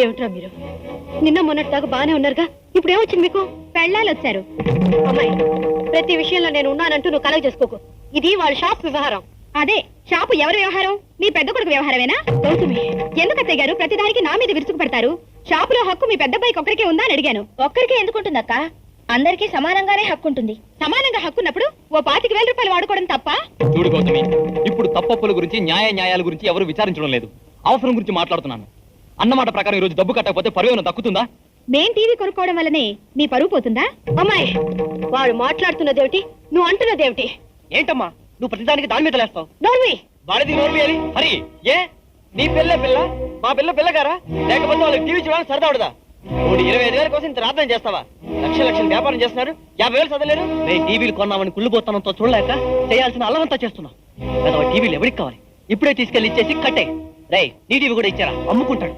ఏమిట్రా మీరు నిన్న మొన్నటిదాకా బానే ఉన్నారుగా ఇప్పుడు ఏమొచ్చింది మీకు? పెళ్ళాలు వచ్చారు. అమ్మాయి, ప్రతి విషయంలో నేను ఉన్నానంటూ నువ్వు కలగ చేసుకోకు. ఇది వాళ్ళ షాప్ వ్యవహారం. అదే షాపు ఎవరి వ్యవహారం? మీ పెద్ద కొడుకు వ్యవహారమేనా? గౌతమి, ఎందుకు అత్తయ్య గారు ప్రతిదానికి నా మీద విరుచుకు పడతారు? షాపులో హక్కు మీ పెద్దబ్బాయికి ఒక్కరికే ఉందా అని అడిగాను. ఒక్కరికే ఎందుకుంటుందక్క? అందరికీ సమానంగానే హక్కు ఉంటుంది. సమానంగా హక్కున్నప్పుడు ఓ 25,000 రూపాయలు వాడుకోవడం తప్ప? చూడు గౌతమి, ఇప్పుడు తప్పప్పుల గురించి న్యాయాల గురించి ఎవరు విచారించడం లేదు. అవసరం గురించి మాట్లాడుతున్నాను. అన్నమాట ప్రకారం ఈ రోజు డబ్బు కట్టకపోతే పరువేను దక్కుతుందా? మేం టీవీ కొనుక్కోవడం వల్లనే నీ పరువు పోతుందా? అమ్మాయి, వాడు మాట్లాడుతున్నదేమిటి, నువ్వు అంటున్నదేమిటి? ఏంటమ్మా నువ్వు ప్రతిదానికి దాని మీద లేస్తావు? నోర్మి, వాడిది నోర్మి. హరి, ఏ నీ పిల్ల మా పిల్ల గారా? లేకపోతే వాళ్ళకి టీవీ చూడాలని సరదా ఉండదా? 25,000 కోసం ఇంత రాత్రం చేస్తావా? లక్షల వ్యాపారం చేస్తున్నారు, 50,000 చదవలేరు. నేను టీవీలు కొన్నామని కుళ్ళుపోతానంతో చూడలేక చేయాల్సిన అల్లమంతా చేస్తున్నావు. టీవీలు ఎవరికి కావాలి? ఇప్పుడే తీసుకెళ్లి ఇచ్చేసి కట్టే. నీ టీవీ కూడా ఇచ్చారా? అమ్ముకుంటాడు.